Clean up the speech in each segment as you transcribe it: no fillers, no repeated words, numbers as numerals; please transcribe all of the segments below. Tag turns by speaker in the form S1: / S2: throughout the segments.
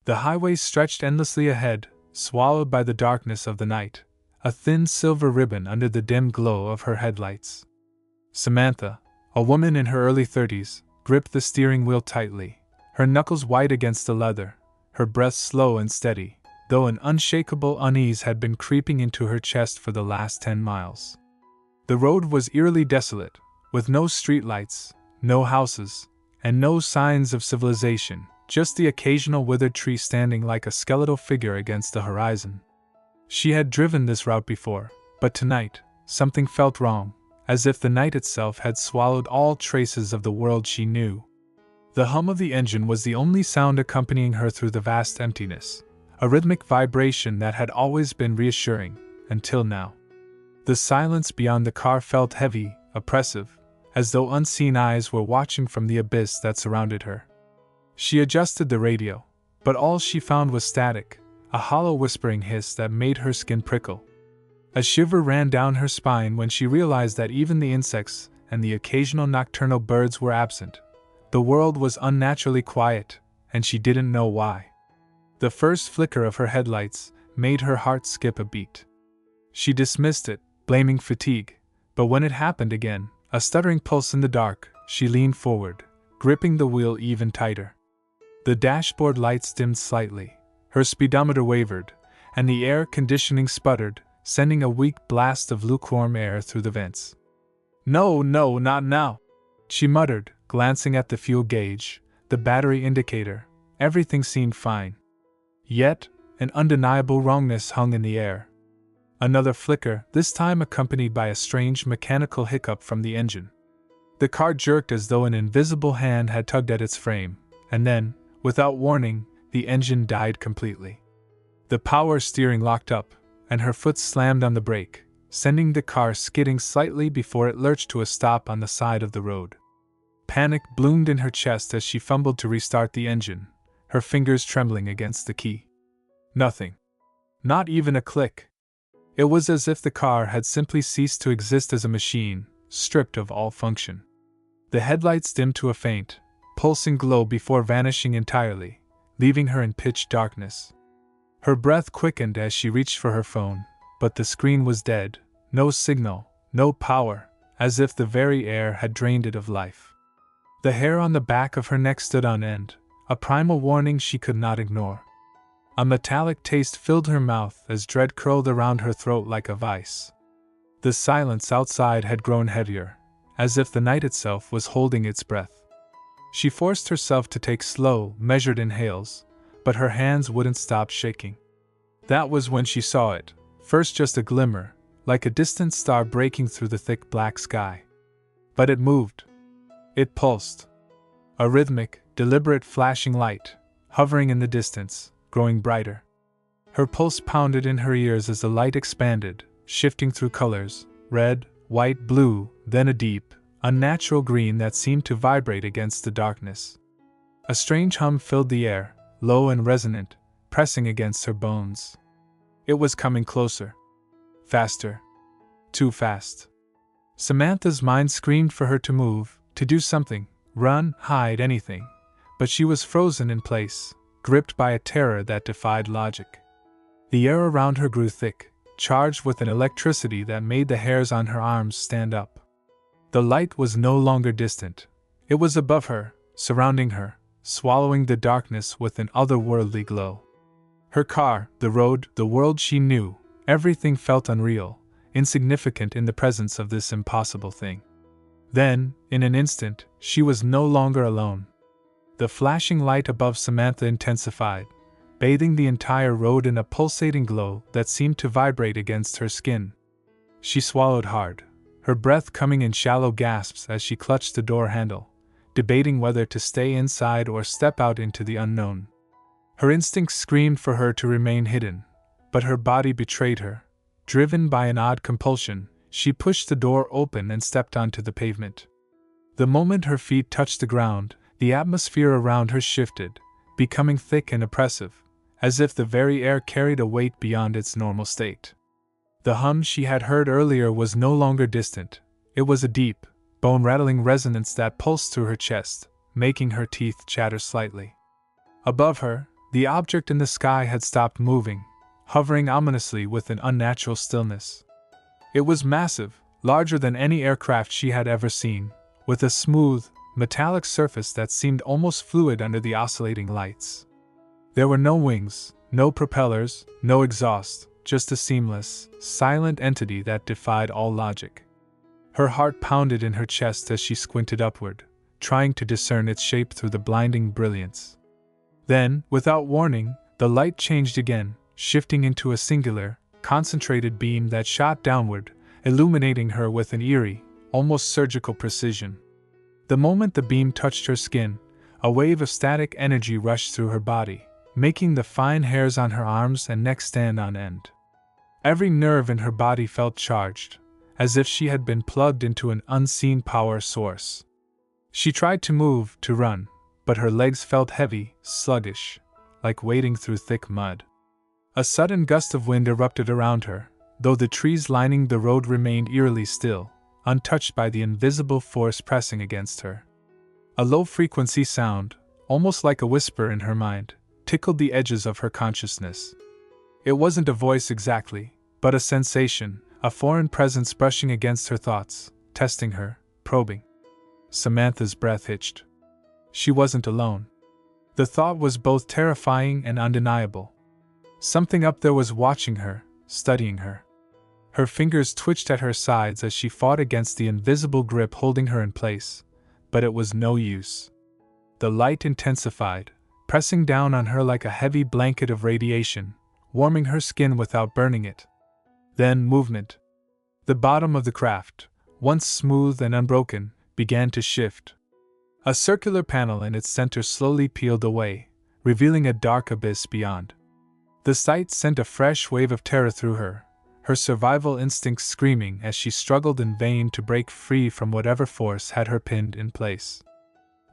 S1: The highway stretched endlessly ahead, swallowed by the darkness of the night, a thin silver ribbon under the dim glow of her headlights. Samantha, a woman in her early 30s, gripped the steering wheel tightly, her knuckles white against the leather, her breath slow and steady, though an unshakable unease had been creeping into her chest for the last 10 miles. The road was eerily desolate, with no streetlights, no houses, and no signs of civilization, just the occasional withered tree standing like a skeletal figure against the horizon. She had driven this route before, but tonight, something felt wrong, as if the night itself had swallowed all traces of the world she knew. The hum of the engine was the only sound accompanying her through the vast emptiness, a rhythmic vibration that had always been reassuring, until now. The silence beyond the car felt heavy, oppressive, as though unseen eyes were watching from the abyss that surrounded her. She adjusted the radio, but all she found was static, a hollow whispering hiss that made her skin prickle. A shiver ran down her spine when she realized that even the insects and the occasional nocturnal birds were absent. The world was unnaturally quiet, and she didn't know why. The first flicker of her headlights made her heart skip a beat. She dismissed it, blaming fatigue, but when it happened again, a stuttering pulse in the dark, she leaned forward, gripping the wheel even tighter. The dashboard lights dimmed slightly, her speedometer wavered, and the air conditioning sputtered, sending a weak blast of lukewarm air through the vents. "No, not now," she muttered, glancing at the fuel gauge, the battery indicator. Everything seemed fine. Yet, an undeniable wrongness hung in the air. Another flicker, this time accompanied by a strange mechanical hiccup from the engine. The car jerked as though an invisible hand had tugged at its frame, and then, without warning, the engine died completely. The power steering locked up, and her foot slammed on the brake, sending the car skidding slightly before it lurched to a stop on the side of the road. Panic bloomed in her chest as she fumbled to restart the engine, her fingers trembling against the key. Nothing. Not even a click. It was as if the car had simply ceased to exist as a machine, stripped of all function. The headlights dimmed to a faint, pulsing glow before vanishing entirely, leaving her in pitch darkness. Her breath quickened as she reached for her phone, but the screen was dead, no signal, no power, as if the very air had drained it of life. The hair on the back of her neck stood on end, a primal warning she could not ignore. A metallic taste filled her mouth as dread curled around her throat like a vice. The silence outside had grown heavier, as if the night itself was holding its breath. She forced herself to take slow, measured inhales, but her hands wouldn't stop shaking. That was when she saw it, first just a glimmer, like a distant star breaking through the thick black sky. But it moved. It pulsed. A rhythmic, deliberate flashing light, hovering in the distance, growing brighter. Her pulse pounded in her ears as the light expanded, shifting through colors, red, white, blue, then a deep, unnatural green that seemed to vibrate against the darkness. A strange hum filled the air, low and resonant, pressing against her bones. It was coming closer. Faster. Too fast. Samantha's mind screamed for her to move, to do something, run, hide, anything, but she was frozen in place, gripped by a terror that defied logic. The air around her grew thick, charged with an electricity that made the hairs on her arms stand up. The light was no longer distant. It was above her, surrounding her, swallowing the darkness with an otherworldly glow. Her car, the road, the world she knew, everything felt unreal, insignificant in the presence of this impossible thing. Then, in an instant, she was no longer alone. The flashing light above Samantha intensified, bathing the entire road in a pulsating glow that seemed to vibrate against her skin. She swallowed hard, her breath coming in shallow gasps as she clutched the door handle, debating whether to stay inside or step out into the unknown. Her instincts screamed for her to remain hidden, but her body betrayed her. Driven by an odd compulsion, she pushed the door open and stepped onto the pavement. The moment her feet touched the ground, the atmosphere around her shifted, becoming thick and oppressive, as if the very air carried a weight beyond its normal state. The hum she had heard earlier was no longer distant. It was a deep, bone-rattling resonance that pulsed through her chest, making her teeth chatter slightly. Above her, the object in the sky had stopped moving, hovering ominously with an unnatural stillness. It was massive, larger than any aircraft she had ever seen, with a smooth, metallic surface that seemed almost fluid under the oscillating lights. There were no wings, no propellers, no exhaust, just a seamless, silent entity that defied all logic. Her heart pounded in her chest as she squinted upward, trying to discern its shape through the blinding brilliance. Then, without warning, the light changed again, shifting into a singular, concentrated beam that shot downward, illuminating her with an eerie, almost surgical precision. The moment the beam touched her skin, a wave of static energy rushed through her body, making the fine hairs on her arms and neck stand on end. Every nerve in her body felt charged, as if she had been plugged into an unseen power source. She tried to move, to run, but her legs felt heavy, sluggish, like wading through thick mud. A sudden gust of wind erupted around her, though the trees lining the road remained eerily still, untouched by the invisible force pressing against her. A low-frequency sound, almost like a whisper in her mind, tickled the edges of her consciousness. It wasn't a voice exactly, but a sensation, a foreign presence brushing against her thoughts, testing her, probing. Samantha's breath hitched. She wasn't alone. The thought was both terrifying and undeniable. Something up there was watching her, studying her. Her fingers twitched at her sides as she fought against the invisible grip holding her in place, but it was no use. The light intensified, pressing down on her like a heavy blanket of radiation, warming her skin without burning it. Then movement. The bottom of the craft, once smooth and unbroken, began to shift. A circular panel in its center slowly peeled away, revealing a dark abyss beyond. The sight sent a fresh wave of terror through her, her survival instincts screaming as she struggled in vain to break free from whatever force had her pinned in place.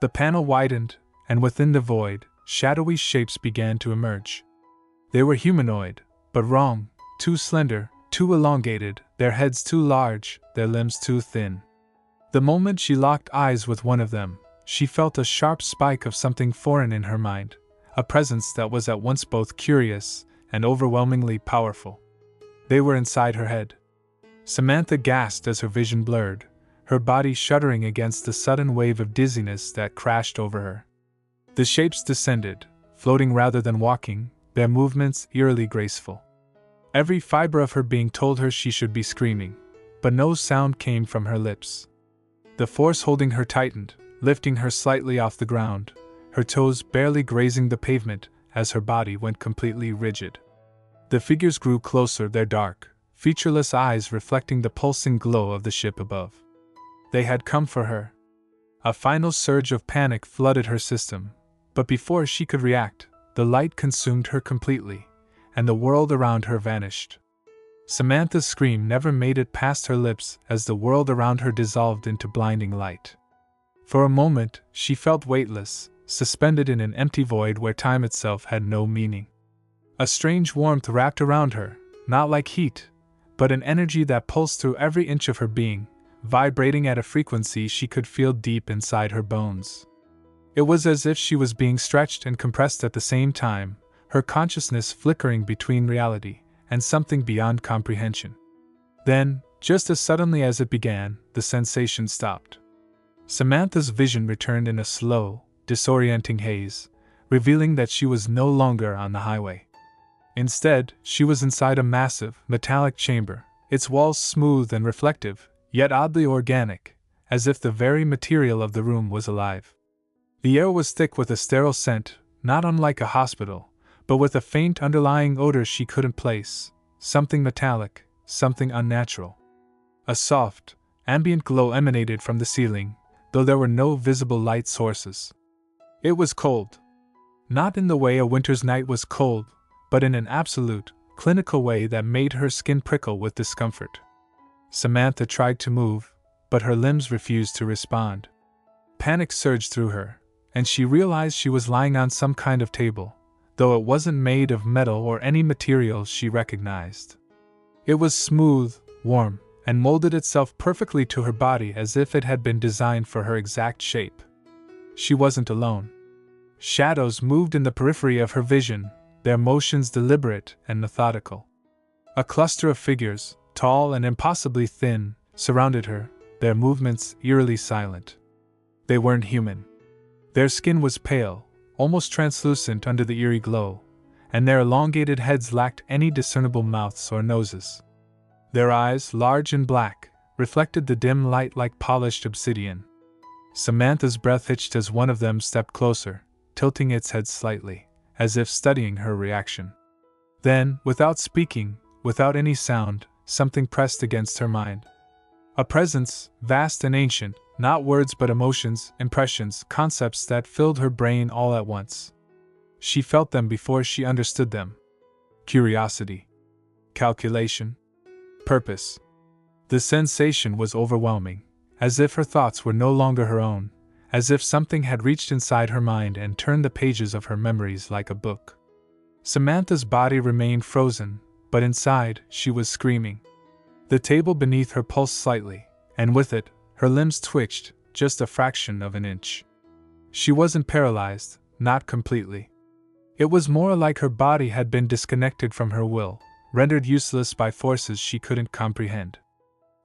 S1: The panel widened, and within the void, shadowy shapes began to emerge. They were humanoid, but wrong, too slender, too elongated, their heads too large, their limbs too thin. The moment she locked eyes with one of them, she felt a sharp spike of something foreign in her mind, a presence that was at once both curious and overwhelmingly powerful. They were inside her head. Samantha gasped as her vision blurred, her body shuddering against the sudden wave of dizziness that crashed over her. The shapes descended, floating rather than walking, their movements eerily graceful. Every fiber of her being told her she should be screaming, but no sound came from her lips. The force holding her tightened, lifting her slightly off the ground, her toes barely grazing the pavement as her body went completely rigid. The figures grew closer, their dark, featureless eyes reflecting the pulsing glow of the ship above. They had come for her. A final surge of panic flooded her system, but before she could react, the light consumed her completely, and the world around her vanished. Samantha's scream never made it past her lips as the world around her dissolved into blinding light. For a moment, she felt weightless, suspended in an empty void where time itself had no meaning. A strange warmth wrapped around her, not like heat, but an energy that pulsed through every inch of her being, vibrating at a frequency she could feel deep inside her bones. It was as if she was being stretched and compressed at the same time, her consciousness flickering between reality and something beyond comprehension. Then, just as suddenly as it began, the sensation stopped. Samantha's vision returned in a slow, disorienting haze, revealing that she was no longer on the highway. Instead, she was inside a massive, metallic chamber, its walls smooth and reflective, yet oddly organic, as if the very material of the room was alive. The air was thick with a sterile scent, not unlike a hospital, but with a faint underlying odor she couldn't place, something metallic, something unnatural. A soft, ambient glow emanated from the ceiling, though there were no visible light sources. It was cold. Not in the way a winter's night was cold, but in an absolute, clinical way that made her skin prickle with discomfort. Samantha tried to move, but her limbs refused to respond. Panic surged through her, and she realized she was lying on some kind of table, though it wasn't made of metal or any material she recognized. It was smooth, warm, and molded itself perfectly to her body as if it had been designed for her exact shape. She wasn't alone. Shadows moved in the periphery of her vision, their motions deliberate and methodical. A cluster of figures, tall and impossibly thin, surrounded her, their movements eerily silent. They weren't human. Their skin was pale, almost translucent under the eerie glow, and their elongated heads lacked any discernible mouths or noses. Their eyes, large and black, reflected the dim light like polished obsidian. Samantha's breath hitched as one of them stepped closer, tilting its head slightly, as if studying her reaction. Then, without speaking, without any sound, something pressed against her mind. A presence, vast and ancient, not words but emotions, impressions, concepts that filled her brain all at once. She felt them before she understood them. Curiosity. Calculation. Purpose. The sensation was overwhelming, as if her thoughts were no longer her own, as if something had reached inside her mind and turned the pages of her memories like a book. Samantha's body remained frozen, but inside, she was screaming. The table beneath her pulsed slightly, and with it, her limbs twitched, just a fraction of an inch. She wasn't paralyzed, not completely. It was more like her body had been disconnected from her will, rendered useless by forces she couldn't comprehend.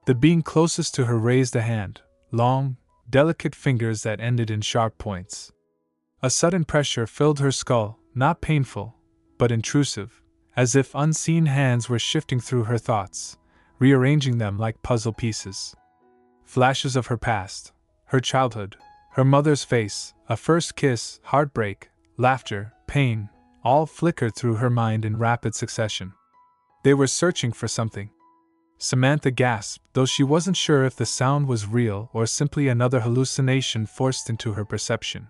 S1: The being closest to her raised a hand, long, delicate fingers that ended in sharp points. A sudden pressure filled her skull, not painful, but intrusive, as if unseen hands were shifting through her thoughts, rearranging them like puzzle pieces. Flashes of her past, her childhood, her mother's face, a first kiss, heartbreak, laughter, pain, all flickered through her mind in rapid succession. They were searching for something. Samantha gasped, though she wasn't sure if the sound was real or simply another hallucination forced into her perception.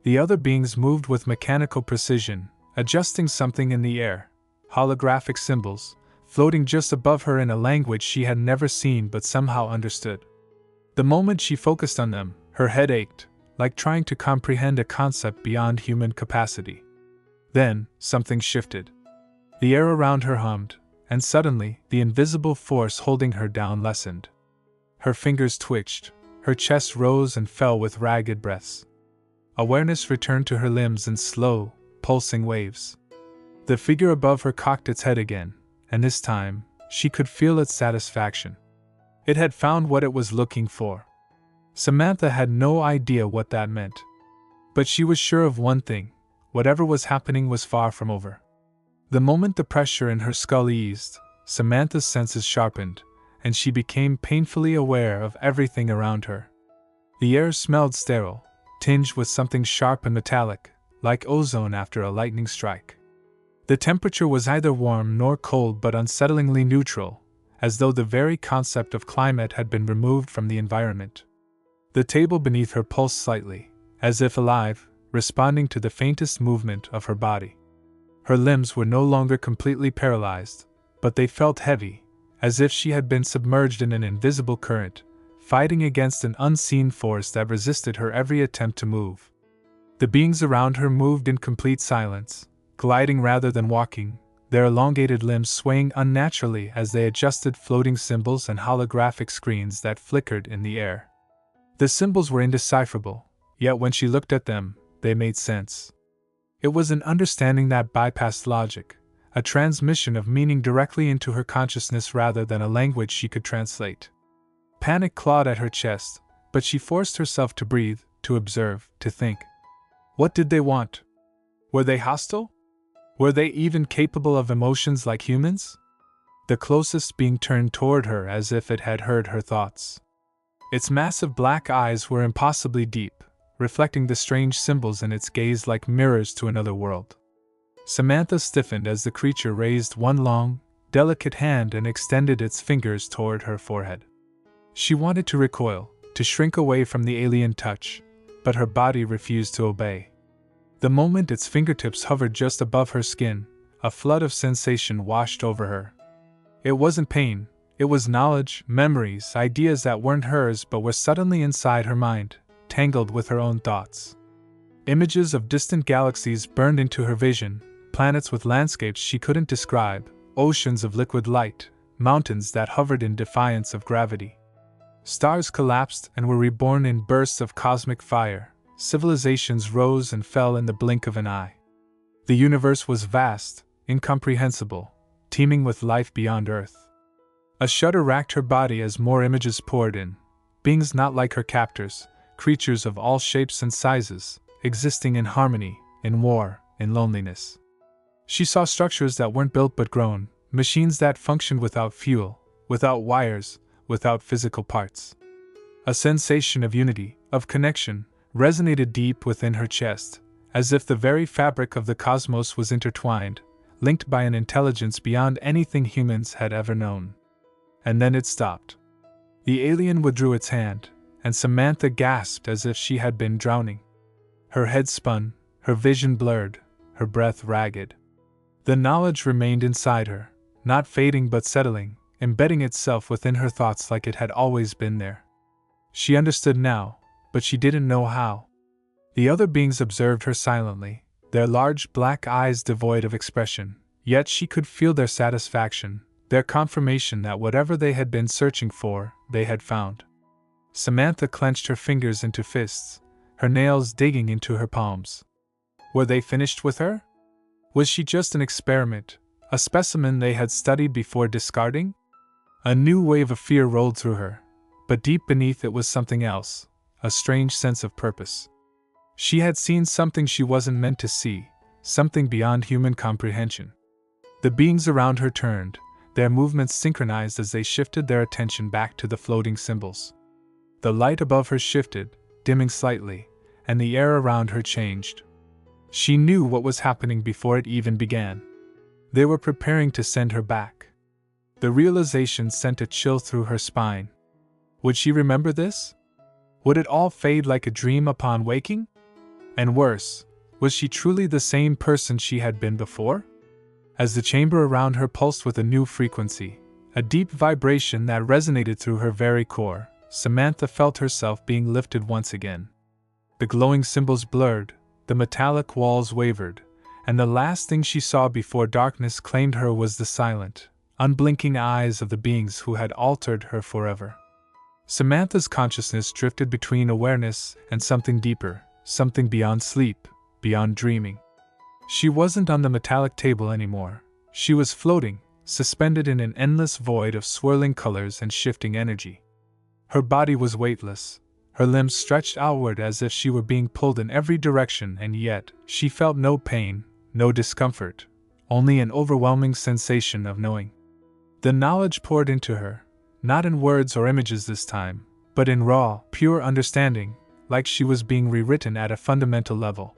S1: The other beings moved with mechanical precision, adjusting something in the air, holographic symbols, floating just above her in a language she had never seen but somehow understood. The moment she focused on them, her head ached, like trying to comprehend a concept beyond human capacity. Then, something shifted. The air around her hummed, and suddenly, the invisible force holding her down lessened. Her fingers twitched, her chest rose and fell with ragged breaths. Awareness returned to her limbs in slow, pulsing waves. The figure above her cocked its head again, and this time, she could feel its satisfaction. It had found what it was looking for. Samantha had no idea what that meant. But she was sure of one thing: whatever was happening was far from over. The moment the pressure in her skull eased, Samantha's senses sharpened, and she became painfully aware of everything around her. The air smelled sterile, tinged with something sharp and metallic, like ozone after a lightning strike. The temperature was neither warm nor cold but unsettlingly neutral, as though the very concept of climate had been removed from the environment. The table beneath her pulsed slightly, as if alive, responding to the faintest movement of her body. Her limbs were no longer completely paralyzed, but they felt heavy, as if she had been submerged in an invisible current, fighting against an unseen force that resisted her every attempt to move. The beings around her moved in complete silence, gliding rather than walking, their elongated limbs swaying unnaturally as they adjusted floating symbols and holographic screens that flickered in the air. The symbols were indecipherable, yet when she looked at them, they made sense. It was an understanding that bypassed logic, a transmission of meaning directly into her consciousness rather than a language she could translate. Panic clawed at her chest, but she forced herself to breathe, to observe, to think. What did they want? Were they hostile? Were they even capable of emotions like humans? The closest being turned toward her as if it had heard her thoughts. Its massive black eyes were impossibly deep, reflecting the strange symbols in its gaze like mirrors to another world. Samantha stiffened as the creature raised one long, delicate hand and extended its fingers toward her forehead. She wanted to recoil, to shrink away from the alien touch, but her body refused to obey. The moment its fingertips hovered just above her skin, a flood of sensation washed over her. It wasn't pain, it was knowledge, memories, ideas that weren't hers but were suddenly inside her mind, tangled with her own thoughts. Images of distant galaxies burned into her vision, planets with landscapes she couldn't describe, oceans of liquid light, mountains that hovered in defiance of gravity. Stars collapsed and were reborn in bursts of cosmic fire, civilizations rose and fell in the blink of an eye. The universe was vast, incomprehensible, teeming with life beyond Earth. A shudder racked her body as more images poured in, beings not like her captors, creatures of all shapes and sizes, existing in harmony, in war, in loneliness. She saw structures that weren't built but grown, machines that functioned without fuel, without wires, without physical parts. A sensation of unity, of connection, resonated deep within her chest, as if the very fabric of the cosmos was intertwined, linked by an intelligence beyond anything humans had ever known. And then it stopped. The alien withdrew its hand, and Samantha gasped as if she had been drowning. Her head spun, her vision blurred, her breath ragged. The knowledge remained inside her, not fading but settling, embedding itself within her thoughts like it had always been there. She understood now, but she didn't know how. The other beings observed her silently, their large black eyes devoid of expression, yet she could feel their satisfaction, their confirmation that whatever they had been searching for, they had found. Samantha clenched her fingers into fists, her nails digging into her palms. Were they finished with her? Was she just an experiment, a specimen they had studied before discarding? A new wave of fear rolled through her, but deep beneath it was something else, a strange sense of purpose. She had seen something she wasn't meant to see, something beyond human comprehension. The beings around her turned, their movements synchronized as they shifted their attention back to the floating symbols. The light above her shifted, dimming slightly, and the air around her changed. She knew what was happening before it even began. They were preparing to send her back. The realization sent a chill through her spine. Would she remember this? Would it all fade like a dream upon waking? And worse, was she truly the same person she had been before? As the chamber around her pulsed with a new frequency, a deep vibration that resonated through her very core, Samantha felt herself being lifted once again. The glowing symbols blurred, the metallic walls wavered, and the last thing she saw before darkness claimed her was the silent, unblinking eyes of the beings who had altered her forever. Samantha's consciousness drifted between awareness and something deeper, something beyond sleep, beyond dreaming. She wasn't on the metallic table anymore. She was floating, suspended in an endless void of swirling colors and shifting energy. Her body was weightless, her limbs stretched outward as if she were being pulled in every direction, and yet she felt no pain, no discomfort, only an overwhelming sensation of knowing. The knowledge poured into her, not in words or images this time, but in raw, pure understanding, like she was being rewritten at a fundamental level.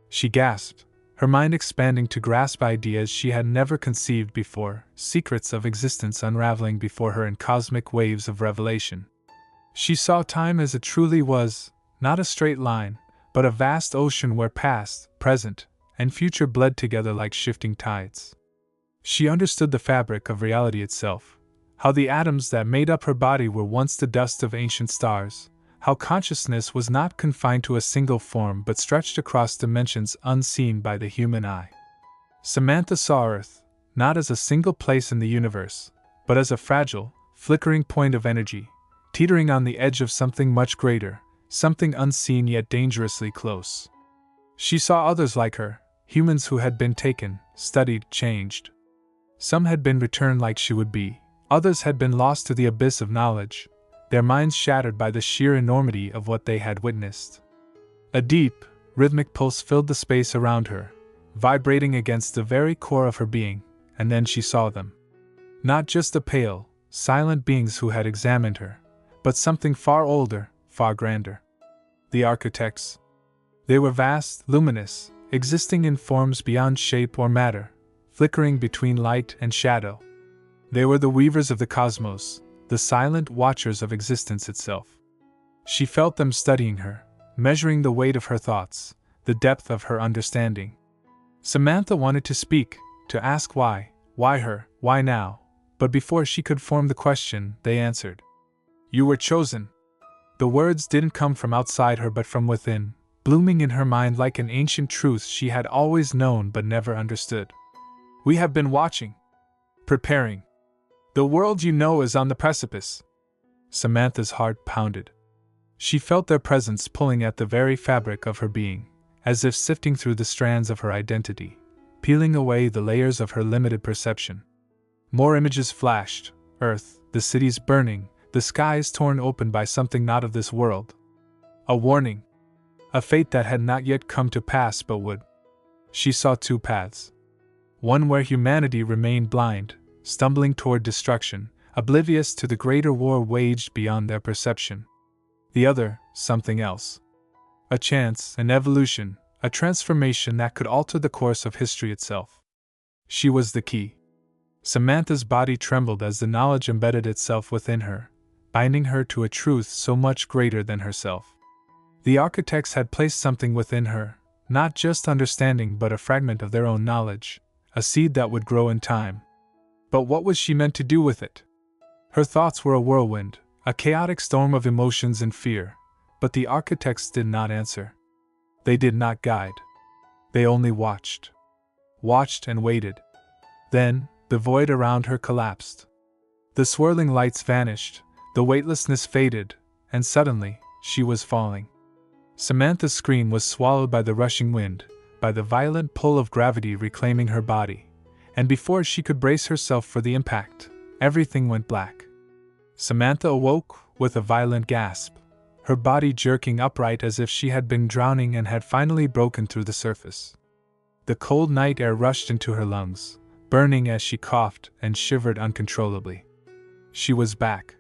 S1: She gasped, her mind expanding to grasp ideas she had never conceived before, secrets of existence unraveling before her in cosmic waves of revelation. She saw time as it truly was, not a straight line, but a vast ocean where past, present, and future bled together like shifting tides. She understood the fabric of reality itself, how the atoms that made up her body were once the dust of ancient stars, how consciousness was not confined to a single form but stretched across dimensions unseen by the human eye. Samantha saw Earth, not as a single place in the universe, but as a fragile, flickering point of energy, teetering on the edge of something much greater, something unseen yet dangerously close. She saw others like her, humans who had been taken, studied, changed. Some had been returned like she would be, others had been lost to the abyss of knowledge, their minds shattered by the sheer enormity of what they had witnessed. A deep, rhythmic pulse filled the space around her, vibrating against the very core of her being, and then she saw them. Not just the pale, silent beings who had examined her, but something far older, far grander. The architects. They were vast, luminous, existing in forms beyond shape or matter, flickering between light and shadow. They were the weavers of the cosmos, the silent watchers of existence itself. She felt them studying her, measuring the weight of her thoughts, the depth of her understanding. Samantha wanted to speak, to ask why her, why now, but before she could form the question, they answered. You were chosen. The words didn't come from outside her but from within, blooming in her mind like an ancient truth she had always known but never understood. We have been watching, preparing. The world you know is on the precipice. Samantha's heart pounded. She felt their presence pulling at the very fabric of her being, as if sifting through the strands of her identity, peeling away the layers of her limited perception. More images flashed: Earth, the cities burning, the skies torn open by something not of this world. A warning. A fate that had not yet come to pass but would. She saw two paths. One where humanity remained blind, stumbling toward destruction, oblivious to the greater war waged beyond their perception. The other, something else. A chance, an evolution, a transformation that could alter the course of history itself. She was the key. Samantha's body trembled as the knowledge embedded itself within her, binding her to a truth so much greater than herself. The architects had placed something within her, not just understanding but a fragment of their own knowledge, a seed that would grow in time. But what was she meant to do with it? Her thoughts were a whirlwind, a chaotic storm of emotions and fear, but the architects did not answer. They did not guide. They only watched. Watched and waited. Then, the void around her collapsed. The swirling lights vanished, the weightlessness faded, and suddenly, she was falling. Samantha's scream was swallowed by the rushing wind, by the violent pull of gravity reclaiming her body, and before she could brace herself for the impact, everything went black. Samantha awoke with a violent gasp, her body jerking upright as if she had been drowning and had finally broken through the surface. The cold night air rushed into her lungs, burning as she coughed and shivered uncontrollably. She was back.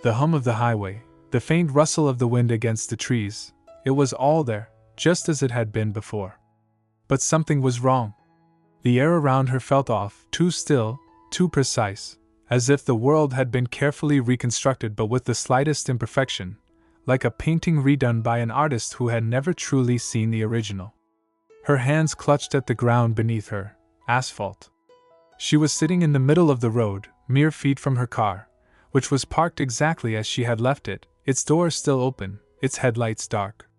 S1: The hum of the highway, the faint rustle of the wind against the trees, it was all there, just as it had been before. But something was wrong. The air around her felt off, too still, too precise, as if the world had been carefully reconstructed but with the slightest imperfection, like a painting redone by an artist who had never truly seen the original. Her hands clutched at the ground beneath her, asphalt. She was sitting in the middle of the road, mere feet from her car, which was parked exactly as she had left it, its door still open, its headlights dark.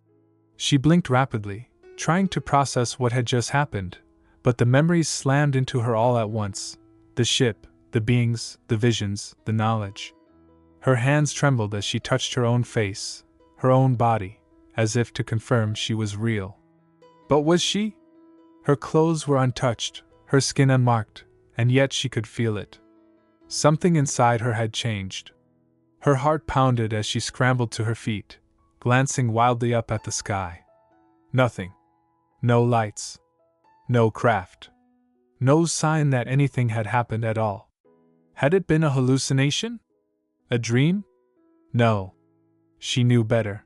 S1: She blinked rapidly, trying to process what had just happened, but the memories slammed into her all at once: the ship, the beings, the visions, the knowledge. Her hands trembled as she touched her own face, her own body, as if to confirm she was real. But was she? Her clothes were untouched, her skin unmarked, and yet she could feel it. Something inside her had changed. Her heart pounded as she scrambled to her feet, glancing wildly up at the sky. Nothing. No lights. No craft. No sign that anything had happened at all. Had it been a hallucination? A dream? No. She knew better.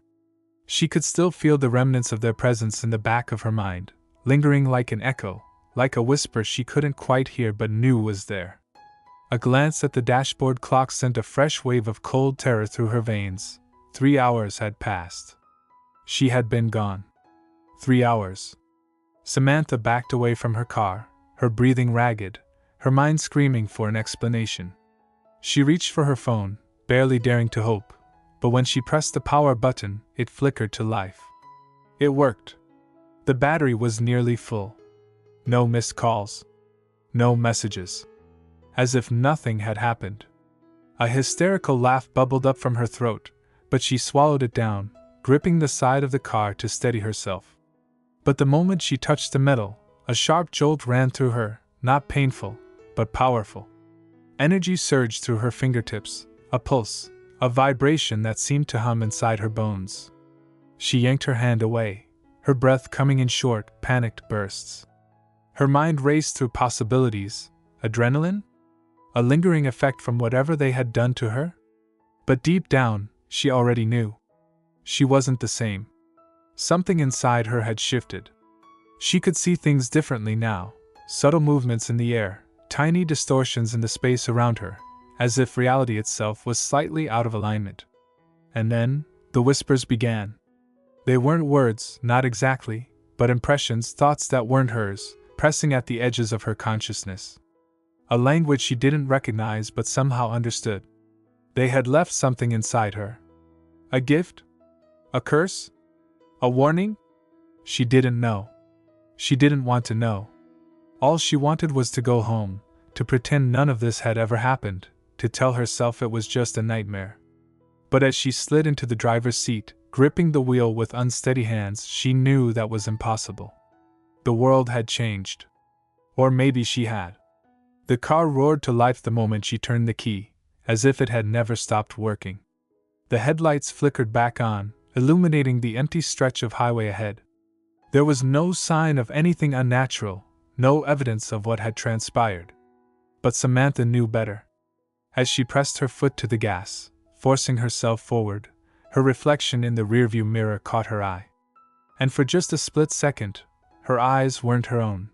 S1: She could still feel the remnants of their presence in the back of her mind, lingering like an echo, like a whisper she couldn't quite hear but knew was there. A glance at the dashboard clock sent a fresh wave of cold terror through her veins. 3 hours had passed. She had been gone. 3 hours. Samantha backed away from her car, her breathing ragged, her mind screaming for an explanation. She reached for her phone, barely daring to hope, but when she pressed the power button, it flickered to life. It worked. The battery was nearly full. No missed calls. No messages. As if nothing had happened. A hysterical laugh bubbled up from her throat, but she swallowed it down, gripping the side of the car to steady herself. But the moment she touched the metal, a sharp jolt ran through her, not painful, but powerful. Energy surged through her fingertips, a pulse, a vibration that seemed to hum inside her bones. She yanked her hand away, her breath coming in short, panicked bursts. Her mind raced through possibilities. Adrenaline? A lingering effect from whatever they had done to her? But deep down, she already knew. She wasn't the same. Something inside her had shifted. She could see things differently now, subtle movements in the air, tiny distortions in the space around her, as if reality itself was slightly out of alignment. And then, the whispers began. They weren't words, not exactly, but impressions, thoughts that weren't hers, pressing at the edges of her consciousness. A language she didn't recognize but somehow understood. They had left something inside her. A gift? A curse? A warning? She didn't know. She didn't want to know. All she wanted was to go home, to pretend none of this had ever happened, to tell herself it was just a nightmare. But as she slid into the driver's seat, Gripping the wheel with unsteady hands, she knew that was impossible. The world had changed. Or maybe she had. The car roared to life the moment she turned the key, as if it had never stopped working. The headlights flickered back on, illuminating the empty stretch of highway ahead. There was no sign of anything unnatural, no evidence of what had transpired. But Samantha knew better. As she pressed her foot to the gas, forcing herself forward, her reflection in the rearview mirror caught her eye. And for just a split second, her eyes weren't her own.